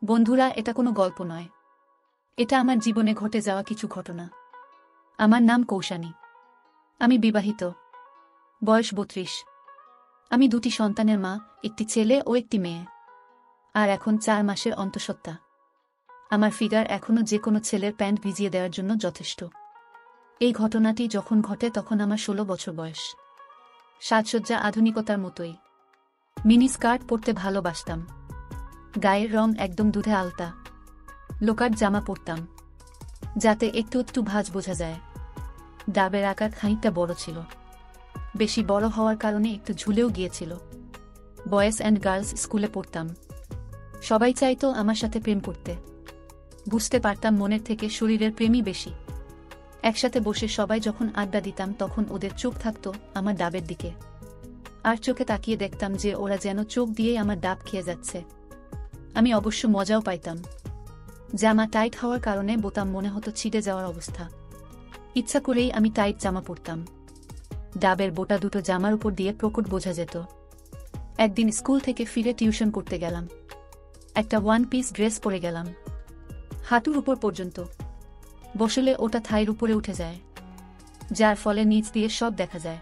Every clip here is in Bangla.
বন্ধুরা, এটা কোনো গল্প নয়, এটা আমার জীবনে ঘটে যাওয়া কিছু ঘটনা। আমার নাম কৌশানী। আমি বিবাহিত, বয়স 32। আমি 2টি সন্তানের মা, একটি ছেলে ও একটি মেয়ে, আর এখন 4 মাসের অন্তঃসত্ত্বা। আমার ফিগার এখনও যে কোনো ছেলের প্যান্ট ভিজিয়ে দেওয়ার জন্য যথেষ্ট। এই ঘটনাটি যখন ঘটে তখন আমার 16 বছর বয়স। সাজসজ্জা আধুনিকতার মতোই। মিনি স্কার্ট পরতে ভালোবাসতাম, গায়ের রং একদম দুধে আলতা। লোকার জামা পরতাম, যাতে একটু একটু ভাঁজ বোঝা যায়। ডাবের আকার খানিকটা বড় ছিল, বেশি বড় হওয়ার কারণে একটু ঝুলেও গিয়েছিল। বয়েজ অ্যান্ড গার্লস স্কুলে পড়তাম। সবাই চাইতো আমার সাথে প্রেম করতে। বুঝতে পারতাম মনের থেকে শরীরের প্রেমই বেশি। একসাথে বসে সবাই যখন আড্ডা দিতাম তখন ওদের চোখ থাকত আমার ডাবের দিকে, আর চোখে তাকিয়ে দেখতাম যে ওরা যেন চোখ দিয়েই আমার ডাব খেয়ে যাচ্ছে। আমি অবশ্য মজাও পাইতাম। জামা টাইট হওয়ার কারণে বোতাম মনে হতো ছিঁড়ে যাওয়ার অবস্থা। ইচ্ছা করেই আমি টাইট জামা পরতাম। ডাবের বোটা দুটো জামার উপর দিয়ে প্রকট বোঝা যেত। একদিন স্কুল থেকে ফিরে টিউশন করতে গেলাম। একটা 1 পিস ড্রেস পরে গেলাম, হাঁটুর উপর পর্যন্ত। বসলে ওটা থাইয়ের উপরে উঠে যায়, যার ফলে নিচ দিয়ে সব দেখা যায়।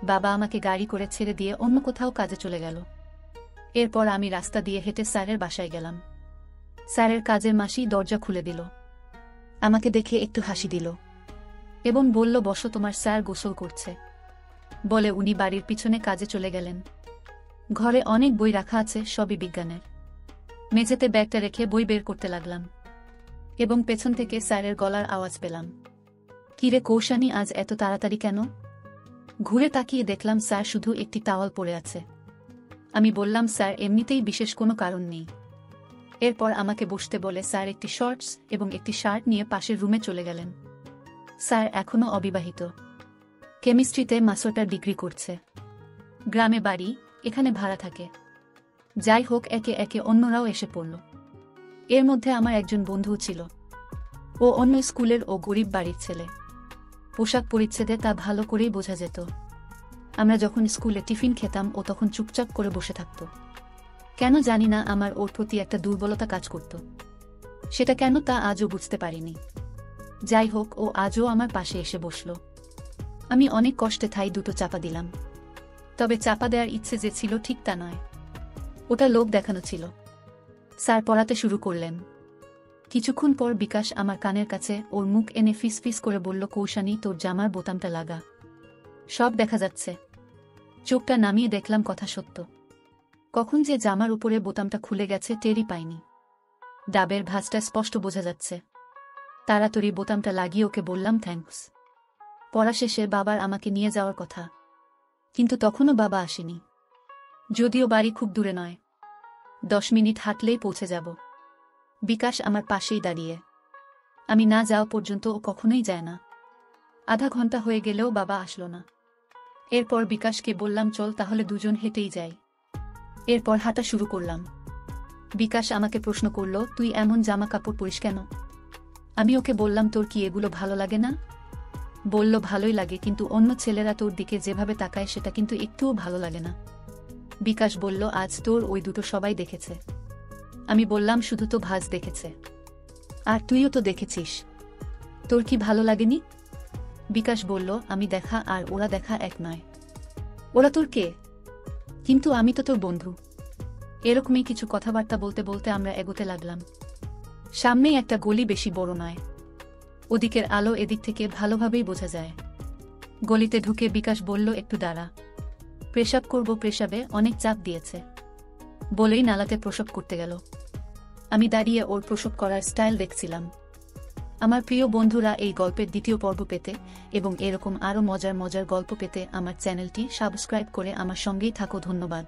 বাবা আমাকে গাড়ি করে ছেড়ে দিয়ে অন্য কোথাও কাজে চলে গেল। এরপর আমি রাস্তা দিয়ে হেঁটে স্যারের বাসায় গেলাম। স্যারের কাজের মাসি দরজা খুলে দিল, আমাকে দেখে একটু হাসি দিল এবং বলল, বসো, তোমার স্যার গোসল করছে। বলে উনি বাড়ির পিছনে কাজে চলে গেলেন। ঘরে অনেক বই রাখা আছে, সবই বিজ্ঞানের। মেঝেতে ব্যাগটা রেখে বই বের করতে লাগলাম এবং পেছন থেকে স্যারের গলার আওয়াজ পেলাম, কিরে কৌশানী, আজ এত তাড়াতাড়ি কেন? ঘুরে তাকিয়ে দেখলাম স্যার শুধু একটি টাওয়াল পরে আছে। আমি বললাম, স্যার, এমনিতেই বিশেষ কোনো কারণ নেই। এরপর আমাকে বসতে বলে স্যার একটি শর্টস এবং একটি শার্ট নিয়ে পাশের রুমে চলে গেলেন। স্যার এখনও অবিবাহিত, কেমিস্ট্রিতে মাস্টার ডিগ্রি করছে। গ্রামে বাড়ি, এখানে ভাড়া থাকে। যাই হোক, একে একে অন্যরাও এসে পড়ল। এর মধ্যে আমার একজন বন্ধুও ছিল। ও অন্য স্কুলের ও গরিব বাড়ির ছেলে। পোশাক পরিচ্ছেদে তা ভালো করেই বোঝা যেত। আমরা যখন স্কুলে টিফিন খেতাম ও তখন চুপচাপ করে বসে থাকত। কেন জানি না, আমার ওর প্রতি একটা দুর্বলতা কাজ করত। সেটা কেন তা আজও বুঝতে পারিনি। যাই হোক, ও আজও আমার পাশে এসে বসল। আমি অনেক কষ্টে থাই দুটো চাপা দিলাম। তবে চাপা দেওয়ার ইচ্ছে যে ছিল ঠিক তা নয়, ওটা লোক দেখানো ছিল। স্যার পড়াতে শুরু করলেন। কিছুক্ষণ পর বিকাশ আমার কানের কাছে ওর মুখ এনে ফিস ফিস করে বলল, কৌশানী, তোর জামার বোতামটা লাগা, সব দেখা যাচ্ছে। চোখটা নামিয়ে দেখলাম কথা সত্য। কখন যে জামার উপরে বোতামটা খুলে গেছে টেরই পাইনি। ডাবের ভাঁজটা স্পষ্ট বোঝা যাচ্ছে। তাড়াতাড়ি বোতামটা লাগিয়ে ওকে বললাম, থ্যাঙ্কস। পড়া শেষে বাবার আমাকে নিয়ে যাওয়ার কথা, কিন্তু তখনও বাবা আসেনি। যদিও বাড়ি খুব দূরে নয়, 10 মিনিট হাঁটলেই পৌঁছে যাব। বিকাশ আমার পাশেই দাঁড়িয়ে। আমি না যাওয়া পর্যন্ত ও কখনোই যায় না। আধা ঘন্টা হয়ে গেলেও বাবা আসলো না। এরপর বিকাশকে বললাম, চল তাহলে দুজন হেঁটেই যাই। এরপর হাঁটা শুরু করলাম। বিকাশ আমাকে প্রশ্ন করল, তুই এমন জামা কাপড় পরিস কেন? আমি ওকে বললাম, তোর কি এগুলো ভালো লাগে না? বলল, ভালোই লাগে, কিন্তু অন্য ছেলেরা তোর দিকে যেভাবে তাকায় সেটা কিন্তু একটুও ভালো লাগে না। বিকাশ বলল, আজ তোর ওই দুটো সবাই দেখেছে। আমি বললাম, শুধু তো ভাঁজ দেখেছে, আর তুইও তো দেখেছিস, তোর কি ভালো লাগেনি? বিকাশ বলল, আমি দেখা আর ওরা দেখা এক নয়। ওরা তোর কে? কিন্তু আমি তো তোর বন্ধু। এরকমই কিছু কথাবার্তা বলতে বলতে আমরা এগোতে লাগলাম। সামনেই একটা গলি, বেশি বড় নয়। ওদিকের আলো এদিক থেকে ভালোভাবেই বোঝা যায়। গলিতে ঢুকে বিকাশ বলল, একটু দাঁড়া, পেশাব করব, পেশাবে অনেক চাপ দিয়েছে। বলেই নালাতে প্রসব করতে গেল। আমি দাঁড়িয়ে ওর প্রসব করার স্টাইল দেখছিলাম। আমার প্রিয় বন্ধুরা, এই গল্পের দ্বিতীয় পর্ব পেতে এবং এরকম আরও মজার মজার গল্প পেতে আমার চ্যানেলটি সাবস্ক্রাইব করে আমার সঙ্গেই থাকো। ধন্যবাদ।